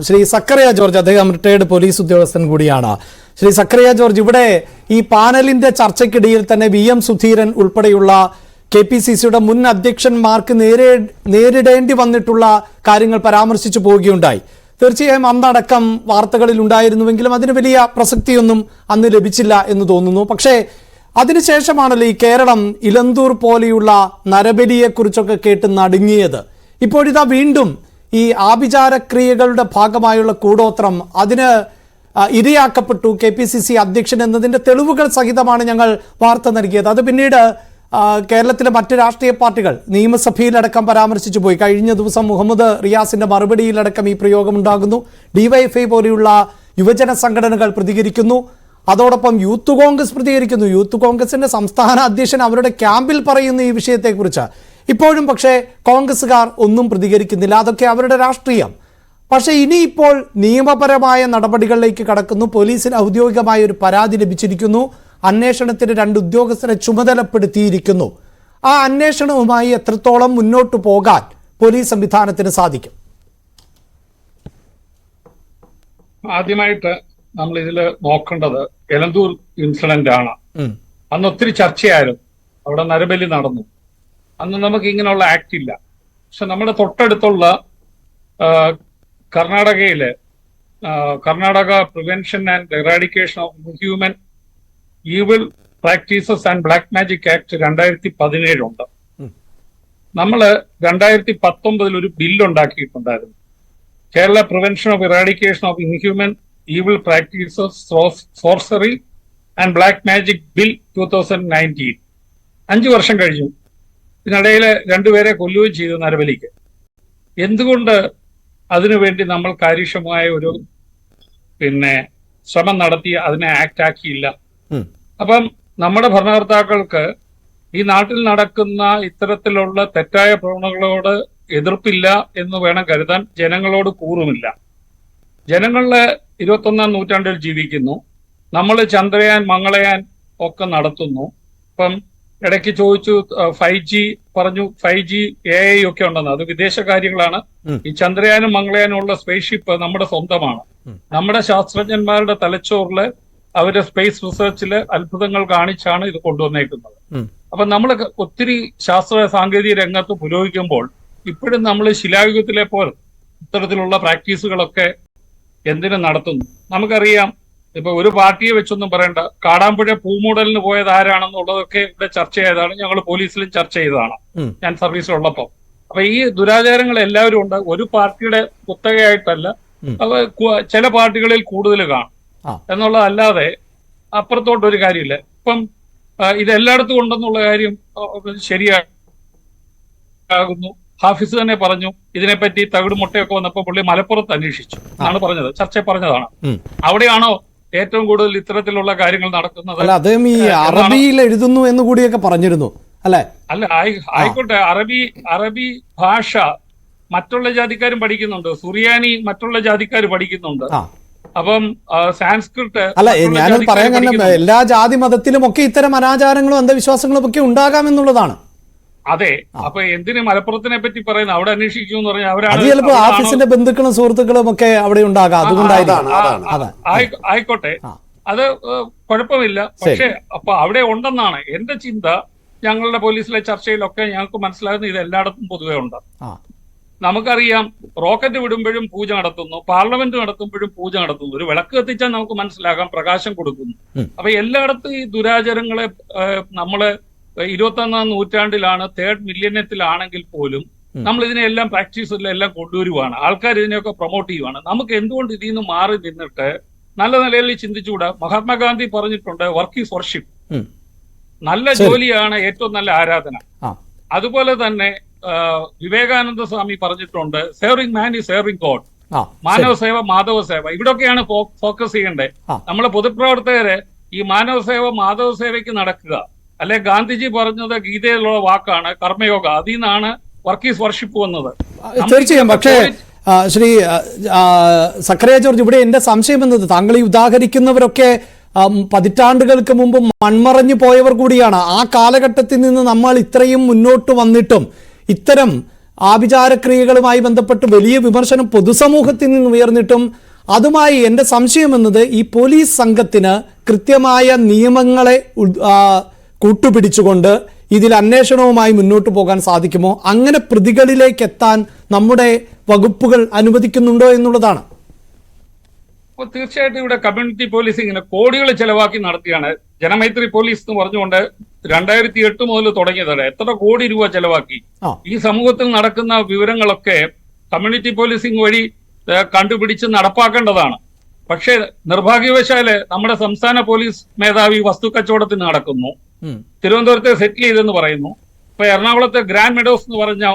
Shri Zacharia George, അദ്ദേഹം retired police ഉദ്യോഗസ്ഥൻ കൂടിയാണ്. ശ്രീ സക്കറിയ ജോർജ്, ഇവിടെ ഈ പാനലിന്റെ ചർച്ചയ്ക്കിടയിൽ തന്നെ VM സുധീരൻ ഉൾപ്പെടെയുള്ള KPCCയുടെ മുൻ അധ്യക്ഷന്മാർക്ക് നേരിടേണ്ടി വന്നിട്ടുള്ള കാര്യങ്ങൾ പരാമർശിച്ചു പോവുകയുണ്ടായി. തീർച്ചയായും അന്നടക്കം വാർത്തകളിൽ ഉണ്ടായിരുന്നുവെങ്കിലും അതിന് വലിയ പ്രസക്തിയൊന്നും അന്ന് ലഭിച്ചില്ല എന്ന് തോന്നുന്നു. പക്ഷേ അതിനുശേഷമാണല്ലോ ഈ കേരളം ഇലന്തൂർ പോലെയുള്ള നരബലിയെക്കുറിച്ചൊക്കെ കേട്ട് നടുങ്ങിയത്. ഇപ്പോഴിതാ വീണ്ടും ഈ ആഭിചാരക്രിയകളുടെ ഭാഗമായുള്ള കൂടോത്രം, അതിന് ഇരയാക്കപ്പെട്ടു KPCC അധ്യക്ഷൻ എന്നതിന്റെ തെളിവുകൾ സഹിതമാണ് ഞങ്ങൾ വാർത്ത നൽകിയത്. അത് പിന്നീട് കേരളത്തിലെ മറ്റ് രാഷ്ട്രീയ പാർട്ടികൾ നിയമസഭയിലടക്കം പരാമർശിച്ചു പോയി. കഴിഞ്ഞ ദിവസം മുഹമ്മദ് റിയാസിന്റെ മറുപടിയിലടക്കം ഈ പ്രയോഗമുണ്ടാകുന്നു. DYFI പോലെയുള്ള യുവജന സംഘടനകൾ പ്രതികരിക്കുന്നു. അതോടൊപ്പം യൂത്ത് കോൺഗ്രസ് പ്രതികരിക്കുന്നു. യൂത്ത് കോൺഗ്രസിന്റെ സംസ്ഥാന അധ്യക്ഷൻ അവരുടെ ക്യാമ്പിൽ പറയുന്നു ഈ വിഷയത്തെക്കുറിച്ച്. ഇപ്പോഴും പക്ഷേ കോൺഗ്രസ്സുകാർ ഒന്നും പ്രതികരിക്കുന്നില്ല. അതൊക്കെ അവരുടെ രാഷ്ട്രീയം. പക്ഷേ ഇനിയിപ്പോൾ നിയമപരമായ നടപടികളിലേക്ക് കടക്കുന്നു. പോലീസിന് ഔദ്യോഗികമായ ഒരു പരാതി ലഭിച്ചിരിക്കുന്നു. അന്വേഷണത്തിന് 2 ഉദ്യോഗസ്ഥരെ ചുമതലപ്പെടുത്തിയിരിക്കുന്നു. ആ അന്വേഷണവുമായി എത്രത്തോളം മുന്നോട്ട് പോകാൻ പോലീസ് സംവിധാനത്തിന് സാധിക്കും? ആദ്യമായിട്ട് നമ്മൾ ഇതിൽ നോക്കേണ്ടത് എലന്തൂർ ഇൻസിഡന്റ് ആണ്. അന്ന് ഒത്തിരി ചർച്ചയായിരുന്നു. അവിടെ നരബലി നടന്നു. അന്ന് നമുക്ക് ഇങ്ങനെയുള്ള ആക്ട് ഇല്ല. പക്ഷെ നമ്മുടെ തൊട്ടടുത്തുള്ള കർണാടകയിലെ Karnataka prevention and eradication of human evil practices and black magic act 2017 ഉണ്ട്. നമ്മള് 2019 ഒരു ബില്ല് ഉണ്ടാക്കിയിട്ടുണ്ടായിരുന്നു. Kerala prevention of eradication of inhuman evil practices, sorcery and black magic bill 2019. 5 വർഷം കഴിഞ്ഞു. ഇതിനിടയിൽ 2 പേരെ കൊല്ലുകയും ചെയ്തു നരബലിക്ക്. എന്തുകൊണ്ട് അതിനുവേണ്ടി നമ്മൾ കാര്യക്ഷമമായ ഒരു ശ്രമം നടത്തി അതിനെ ആക്ട് ആക്കിയില്ല? അപ്പം നമ്മുടെ ഭരണകർത്താക്കൾക്ക് ഈ നാട്ടിൽ നടക്കുന്ന ഇത്തരത്തിലുള്ള തെറ്റായ പ്രവണതകളോട് എതിർപ്പില്ല എന്ന് വേണം കരുതാൻ. ജനങ്ങളോട് കൂറുമില്ല. ജനങ്ങളിലെ 21ാം നൂറ്റാണ്ടിൽ ജീവിക്കുന്നു. നമ്മൾ ചന്ദ്രയാൻ, മംഗളയാൻ ഒക്കെ നടത്തുന്നു. ഇപ്പം ഇടയ്ക്ക് ചോദിച്ചു 5G പറഞ്ഞു, 5G AI ഒക്കെ ഉണ്ടെന്ന്. അത് വിദേശ കാര്യങ്ങളാണ്. ഈ ചന്ദ്രയാനും മംഗളയാനും ഉള്ള സ്പേസ് ഷിപ്പ് നമ്മുടെ സ്വന്തമാണ്. നമ്മുടെ ശാസ്ത്രജ്ഞന്മാരുടെ തലച്ചോറില് അവരുടെ സ്പേസ് റിസർച്ചില് അത്ഭുതങ്ങൾ കാണിച്ചാണ് ഇത് കൊണ്ടുവന്നേക്കുന്നത്. അപ്പൊ നമ്മൾ ഒത്തിരി ശാസ്ത്ര സാങ്കേതിക രംഗത്ത് പുരോഗമിക്കുമ്പോൾ ഇപ്പോഴും നമ്മൾ ശിലായുഗത്തിലെ പോലെ ഇത്തരത്തിലുള്ള പ്രാക്ടീസുകളൊക്കെ എന്തിനു നടത്തുന്നു? നമുക്കറിയാം. ഇപ്പൊ ഒരു പാർട്ടിയെ വെച്ചൊന്നും പറയണ്ട. കാടാമ്പുഴ പൂമൂടലിന് പോയത് ആരാണെന്നുള്ളതൊക്കെ ഇവിടെ ചർച്ച ചെയ്തതാണ്. ഞങ്ങൾ പോലീസിലും ചർച്ച ചെയ്തതാണ് ഞാൻ സർവീസിലുള്ളപ്പോൾ. അപ്പൊ ഈ ദുരാചാരങ്ങൾ എല്ലാവരും ഉണ്ട്. ഒരു പാർട്ടിയുടെ കുത്തകയായിട്ടല്ല. ചില പാർട്ടികളിൽ കൂടുതൽ കാണും എന്നുള്ളതല്ലാതെ അപ്പുറത്തോട്ടൊരു കാര്യമില്ല. ഇപ്പം ഇത് എല്ലായിടത്തും ഉണ്ടെന്നുള്ള കാര്യം ശരിയാകുന്നു. ഹാഫിസ് തന്നെ പറഞ്ഞു ഇതിനെപ്പറ്റി. തകിട് മുട്ടയൊക്കെ വന്നപ്പോൾ പുള്ളി മലപ്പുറത്ത് അന്വേഷിച്ചു എന്നാണ് പറഞ്ഞത്. ചർച്ച പറഞ്ഞതാണ്. അവിടെയാണോ ഏറ്റവും കൂടുതൽ ഇത്തരത്തിലുള്ള കാര്യങ്ങൾ നടക്കുന്നത്? അദ്ദേഹം ഈ അറബിയിൽ എഴുതുന്നു എന്ന് കൂടിയൊക്കെ പറഞ്ഞിരുന്നു അല്ലെ? അല്ല, ആയിക്കോട്ടെ. അറബി ഭാഷ മറ്റുള്ള ജാതിക്കാരും പഠിക്കുന്നുണ്ട്. സുറിയാനി മറ്റുള്ള ജാതിക്കാർ പഠിക്കുന്നുണ്ട്. അപ്പം സാൻസ്ക്രിറ്റ് അല്ല, ഞാൻ പറയാൻ കാരണം എല്ലാ ജാതി മതത്തിലും ഒക്കെ ഇത്തരം അനാചാരങ്ങളും അന്ധവിശ്വാസങ്ങളും ഒക്കെ ഉണ്ടാകാമെന്നുള്ളതാണ്. അതെ. അപ്പൊ എന്തിന് മലപ്പുറത്തിനെ പറ്റി പറയുന്നത്? അവിടെ അന്വേഷിക്കും എന്ന് പറഞ്ഞാൽ അവരാണ്. ചിലപ്പോൾ ഓഫീസിന്റെ ബന്ധുക്കളും സുഹൃത്തുക്കളും ഒക്കെ അവിടെ ഉണ്ടാകാം. ആയിക്കോട്ടെ, അത് കുഴപ്പമില്ല. പക്ഷെ അപ്പൊ അവിടെ ഉണ്ടെന്നാണ് എന്റെ ചിന്ത. ഞങ്ങളുടെ പോലീസിലെ ചർച്ചയിലൊക്കെ ഞങ്ങൾക്ക് മനസ്സിലാകുന്നത് ഇത് എല്ലായിടത്തും പൊതുവെ ഉണ്ട്. നമുക്കറിയാം, റോക്കറ്റ് വിടുമ്പോഴും പൂജ നടത്തുന്നു, പാർലമെന്റ് നടത്തുമ്പോഴും പൂജ നടത്തുന്നു. ഒരു വിളക്ക് കത്തിച്ചാൽ നമുക്ക് മനസ്സിലാകാം, പ്രകാശം കൊടുക്കുന്നു. അപ്പൊ എല്ലായിടത്തും ഈ ദുരാചാരങ്ങളെ നമ്മള് 21ാം നൂറ്റാണ്ടിലാണ്, 3rd മില്യനത്തിലാണെങ്കിൽ പോലും നമ്മൾ ഇതിനെല്ലാം പ്രാക്ടീസിലെല്ലാം കൊണ്ടുവരുവാണ്. ആൾക്കാർ ഇതിനെയൊക്കെ പ്രൊമോട്ട് ചെയ്യുവാണ്. നമുക്ക് എന്തുകൊണ്ട് ഇതിൽ നിന്ന് മാറി നിന്നിട്ട് നല്ല നിലയിൽ ചിന്തിച്ചുകൂടാ? മഹാത്മാഗാന്ധി പറഞ്ഞിട്ടുണ്ട്, വർക്ക് ഈസ് വർഷിപ്പ്. നല്ല ജോലിയാണ് ഏറ്റവും നല്ല ആരാധന. അതുപോലെ തന്നെ വിവേകാനന്ദ സ്വാമി പറഞ്ഞിട്ടുണ്ട്, saving man is saving God. മാനവ സേവ, മാധവ സേവ. ഇവിടൊക്കെയാണ് ഫോക്കസ് ചെയ്യേണ്ടത്. നമ്മളെ പൊതുപ്രവർത്തകര് ഈ മാനവ സേവ, മാധവ സേവയ്ക്ക് നടക്കുക. അല്ലെ, ഗാന്ധിജി പറഞ്ഞത് ഗീതയിലുള്ള വാക്കാണ്, കർമ്മയോഗ. അതിൽ നിന്നാണ് വർക്ക് ഈസ് വർഷിപ്പ് വന്നത്. തീർച്ചയായും. പക്ഷേ ശ്രീ സക്കറിയ ജോർജ്, ഇവിടെ എന്റെ സംശയം എന്നത്, താങ്കൾ ഈ ഉദാഹരിക്കുന്നവരൊക്കെ പതിറ്റാണ്ടുകൾക്ക് മുമ്പ് മൺമറഞ്ഞു പോയവർ കൂടിയാണ്. ആ കാലഘട്ടത്തിൽ നിന്ന് നമ്മൾ ഇത്രയും മുന്നോട്ട് വന്നിട്ടും ഇത്തരം ആഭിചാരക്രിയകളുമായി ബന്ധപ്പെട്ട് വലിയ വിമർശനം പൊതുസമൂഹത്തിൽ നിന്ന് ഉയർന്നിട്ടും അതുമായി എൻ്റെ സംശയം എന്നത് ഈ പോലീസ് സംഘത്തിന് കൃത്യമായ നിയമങ്ങളെ കൂട്ടുപിടിച്ചുകൊണ്ട് ഇതിൽ അന്വേഷണവുമായി മുന്നോട്ട് പോകാൻ സാധിക്കുമോ? അങ്ങനെ പ്രതികളിലേക്ക് എത്താൻ നമ്മുടെ വകുപ്പുകൾ അനുവദിക്കുന്നുണ്ടോ എന്നുള്ളതാണ്. അപ്പോൾ തീർച്ചയായിട്ടും ഇവിടെ കമ്മ്യൂണിറ്റി പോലീസിങ്ങിന് കോടികൾ ചെലവാക്കി നടത്തിയാണ്. ജനമൈത്രി പോലീസ് എന്ന് പറഞ്ഞുകൊണ്ട് 2008 മുതൽ തുടങ്ങിയതാണ്. എത്ര കോടി രൂപ ചെലവാക്കി. ഈ സമൂഹത്തിൽ നടക്കുന്ന വിവരങ്ങളൊക്കെ കമ്മ്യൂണിറ്റി പോലീസിംഗ് വഴി കണ്ടുപിടിച്ച് നടപ്പാക്കേണ്ടതാണ്. പക്ഷേ നിർഭാഗ്യവശാല് നമ്മുടെ സംസ്ഥാന പോലീസ് മേധാവി വസ്തുക്കച്ചവടത്തിന് നടക്കുന്നു. തിരുവനന്തപുരത്തെ സെറ്റിൽ ചെയ്തെന്ന് പറയുന്നു. ഇപ്പൊ എറണാകുളത്തെ ഗ്രാൻഡ് മെഡോസ് എന്ന് പറഞ്ഞ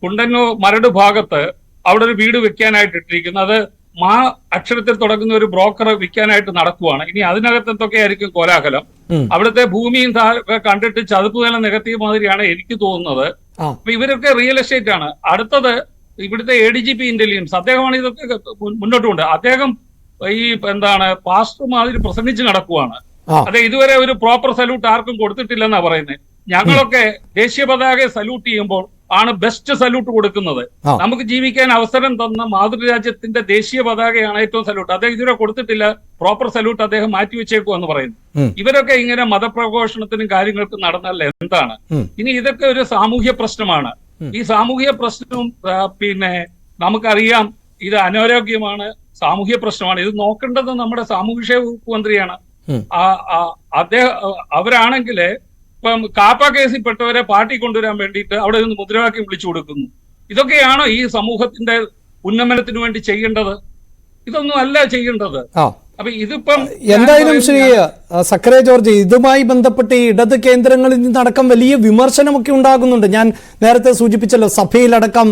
കുണ്ടന്നൂർ മരട് ഭാഗത്ത് അവിടെ ഒരു വീട് വെക്കാനായിട്ട് ഇട്ടിരിക്കുന്നു. അത് മാ അക്ഷരത്തിൽ തുടങ്ങുന്ന ഒരു ബ്രോക്കർ വിൽക്കാനായിട്ട് നടക്കുവാണ്. ഇനി അതിനകത്ത് എന്തൊക്കെയായിരിക്കും കോലാഹലം. അവിടുത്തെ ഭൂമിയും കണ്ടിട്ട് ചതുപ്പ് നില നികത്തിയ മാതിരിയാണ് എനിക്ക് തോന്നുന്നത്. അപ്പൊ ഇവരൊക്കെ റിയൽ എസ്റ്റേറ്റ് ആണ്. അടുത്തത് ഇവിടുത്തെ ADGP ഇന്റലിജൻസ്, അദ്ദേഹമാണ് ഇതൊക്കെ മുന്നോട്ട് കൊണ്ട് അദ്ദേഹം ഈ പാസ്റ്റർ മാതിരി പ്രസംഗിച്ച് നടക്കുവാണ്. അതെ, ഇതുവരെ ഒരു പ്രോപ്പർ സല്യൂട്ട് ആർക്കും കൊടുത്തിട്ടില്ലെന്നാ പറയുന്നത്. ഞങ്ങളൊക്കെ ദേശീയ പതാകയെ സല്യൂട്ട് ചെയ്യുമ്പോൾ ആണ് ബെസ്റ്റ് സല്യൂട്ട് കൊടുക്കുന്നത്. നമുക്ക് ജീവിക്കാൻ അവസരം തന്ന മാതൃരാജ്യത്തിന്റെ ദേശീയ പതാകയാണ് ഏറ്റവും സല്യൂട്ട്. അദ്ദേഹം ഇതുവരെ കൊടുത്തിട്ടില്ല. പ്രോപ്പർ സല്യൂട്ട് അദ്ദേഹം മാറ്റിവെച്ചേക്കുമെന്ന് പറയുന്നു. ഇവരൊക്കെ ഇങ്ങനെ മതപ്രഘോഷണത്തിനും കാര്യങ്ങൾക്കും നടന്നല്ല എന്താണ്? ഇനി ഇതൊക്കെ ഒരു സാമൂഹ്യ പ്രശ്നമാണ്. ഈ സാമൂഹ്യ പ്രശ്നവും നമുക്കറിയാം ഇത് അനാരോഗ്യമാണ്, സാമൂഹ്യ പ്രശ്നമാണ്. ഇത് നോക്കേണ്ടത് നമ്മുടെ സാമൂഹ്യക്ഷേമ വകുപ്പ് മന്ത്രിയാണ്. അവരാണെങ്കിൽ ഇപ്പം കാപ്പ കേസിൽപ്പെട്ടവരെ പാർട്ടി കൊണ്ടുവരാൻ വേണ്ടിയിട്ട് അവിടെ നിന്ന് മുദ്രാവാക്യം വിളിച്ചു കൊടുക്കുന്നു. ഇതൊക്കെയാണോ ഈ സമൂഹത്തിന്റെ ഉന്നമനത്തിന് വേണ്ടി ചെയ്യേണ്ടത്? ഇതൊന്നും അല്ല ചെയ്യേണ്ടത്. അപ്പൊ ഇതിപ്പം എന്തായാലും ശ്രീ സക്കറിയ ജോർജ്, ഇതുമായി ബന്ധപ്പെട്ട് ഈ ഇടത് കേന്ദ്രങ്ങളിൽ നിന്നടക്കം വലിയ വിമർശനമൊക്കെ ഉണ്ടാകുന്നുണ്ട്. ഞാൻ നേരത്തെ സൂചിപ്പിച്ചല്ലോ, സഭയിലടക്കം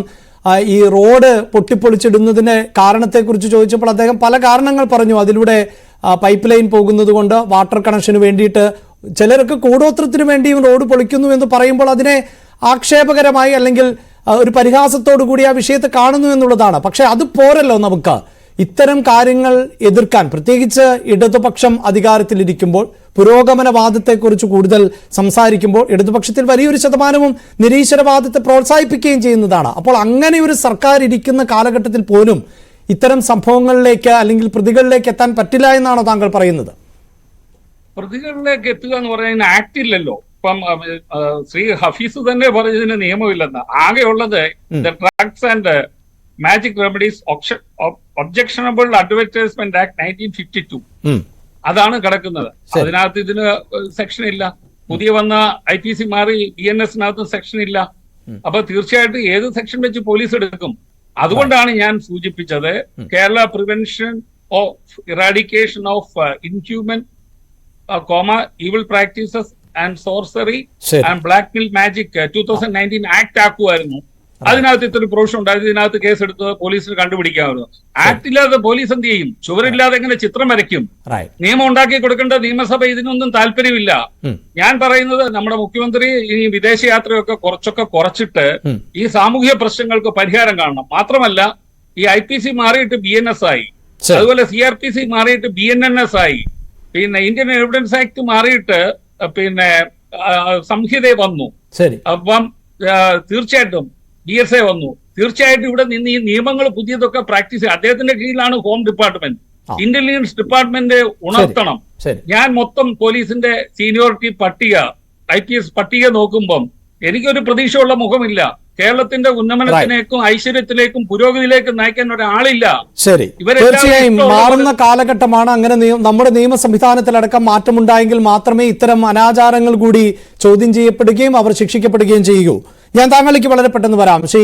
ഈ റോഡ് പൊട്ടിപ്പൊളിച്ചിടുന്നതിന് കാരണത്തെക്കുറിച്ച് ചോദിച്ചപ്പോൾ അദ്ദേഹം പല കാരണങ്ങൾ പറഞ്ഞു. അതിലൂടെ പൈപ്പ് ലൈൻ പോകുന്നത് കൊണ്ട് വാട്ടർ കണക്ഷന് വേണ്ടിയിട്ട് ചിലരൊക്കെ കൂടോത്രത്തിന് വേണ്ടിയും റോഡ് പൊളിക്കുന്നു എന്ന് പറയുമ്പോൾ അതിനെ ആക്ഷേപകരമായി അല്ലെങ്കിൽ ഒരു പരിഹാസത്തോടു കൂടി ആ വിഷയത്തെ കാണുന്നു എന്നുള്ളതാണ്. പക്ഷെ അത് പോരല്ലോ, നമുക്ക് ഇത്തരം കാര്യങ്ങൾ എതിർക്കാൻ, പ്രത്യേകിച്ച് ഇടതുപക്ഷം അധികാരത്തിലിരിക്കുമ്പോൾ പുരോഗമനവാദത്തെക്കുറിച്ച് കൂടുതൽ സംസാരിക്കുമ്പോൾ ഇടതുപക്ഷത്തിൽ വലിയൊരു ശതമാനവും നിരീശ്വരവാദത്തെ പ്രോത്സാഹിപ്പിക്കുകയും ചെയ്യുന്നതാണ്. അപ്പോൾ അങ്ങനെ ഒരു സർക്കാർ ഇരിക്കുന്ന കാലഘട്ടത്തിൽ പോലും ഇത്തരം സംഭവങ്ങളിലേക്ക് അല്ലെങ്കിൽ പ്രതികളിലേക്ക് എത്താൻ പറ്റില്ല എന്നാണോ താങ്കൾ പറയുന്നത്? പ്രതികളിലേക്ക് എത്തുക എന്ന് പറയുന്ന ആക്ട് ഇല്ലല്ലോ. ഇപ്പം ശ്രീ ഹഫീസ് തന്നെ പറഞ്ഞതിന് നിയമമില്ലെന്ന്. ആകെയുള്ളത് drugs and magic remedies objectionable advertisement act 1952 അതാണ് കിടക്കുന്നത്. അതിനകത്ത് ഇതിന് സെക്ഷൻ ഇല്ല. പുതിയ വന്ന IPC മാറി BNS-നകത്ത് സെക്ഷൻ ഇല്ല. അപ്പൊ തീർച്ചയായിട്ടും ഏത് സെക്ഷൻ വെച്ച് പോലീസ് എടുക്കും? അതുകൊണ്ടാണ് ഞാൻ സൂചിപ്പിച്ചത് Kerala prevention of eradication of inhuman evil practices and sorcery and blackmail magic 2019 act ആക്കുമായിരുന്നു. അതിനകത്ത് ഇത്ര പ്രൊവിഷൻ ഉണ്ടായത്. ഇതിനകത്ത് കേസ് എടുത്ത് പോലീസിന് കണ്ടുപിടിക്കാമായിരുന്നു. ആക്ട് ഇല്ലാതെ പോലീസ് എന്ത് ചെയ്യും? ചുവരില്ലാതെ എങ്ങനെ ചിത്രം വരയ്ക്കും? നിയമം ഉണ്ടാക്കി കൊടുക്കേണ്ട നിയമസഭ ഇതിനൊന്നും താല്പര്യമില്ല. ഞാൻ പറയുന്നത് നമ്മുടെ മുഖ്യമന്ത്രി ഈ വിദേശയാത്രയൊക്കെ കുറച്ചിട്ട് ഈ സാമൂഹ്യ പ്രശ്നങ്ങൾക്ക് പരിഹാരം കാണണം. മാത്രമല്ല ഈ IPC മാറിയിട്ട് BNS ആയി, അതുപോലെ CRPC മാറിയിട്ട് BNNS ആയി, ഇന്ത്യൻ എവിഡൻസ് ആക്ട് മാറിയിട്ട് സംഹിത വന്നു. അപ്പം തീർച്ചയായിട്ടും DSA വന്നു. തീർച്ചയായിട്ടും ഇവിടെ നിന്ന് ഈ നിയമങ്ങൾ പുതിയതൊക്കെ പ്രാക്ടീസ് ചെയ്യും. അദ്ദേഹത്തിന്റെ കീഴിലാണ് ഹോം ഡിപ്പാർട്ട്മെന്റ്. ഇന്റലിജൻസ് ഡിപ്പാർട്ട്മെന്റ് ഉണർത്തണം. ഞാൻ മൊത്തം പോലീസിന്റെ സീനിയോറിറ്റി പട്ടിക, IPS പട്ടിക നോക്കുമ്പം എനിക്കൊരു പ്രതീക്ഷയുള്ള മുഖമില്ല. കേരളത്തിന്റെ ഉന്നമനത്തിലേക്കും ഐശ്വര്യത്തിലേക്കും പുരോഗതിയിലേക്കും നയിക്കാൻ ഒരാളില്ല. ശരി, തീർച്ചയായും മാറുന്ന കാലഘട്ടമാണ്. അങ്ങനെ നമ്മുടെ നിയമ സംവിധാനത്തിലടക്കം മാറ്റമുണ്ടായെങ്കിൽ മാത്രമേ ഇത്തരം അനാചാരങ്ങൾ കൂടി ചോദ്യം ചെയ്യപ്പെടുകയും അവർ ശിക്ഷിക്കപ്പെടുകയും ചെയ്യൂ. ഞാൻ താങ്കളിലേക്ക് വളരെ പെട്ടെന്ന് വരാം. ശ്രീ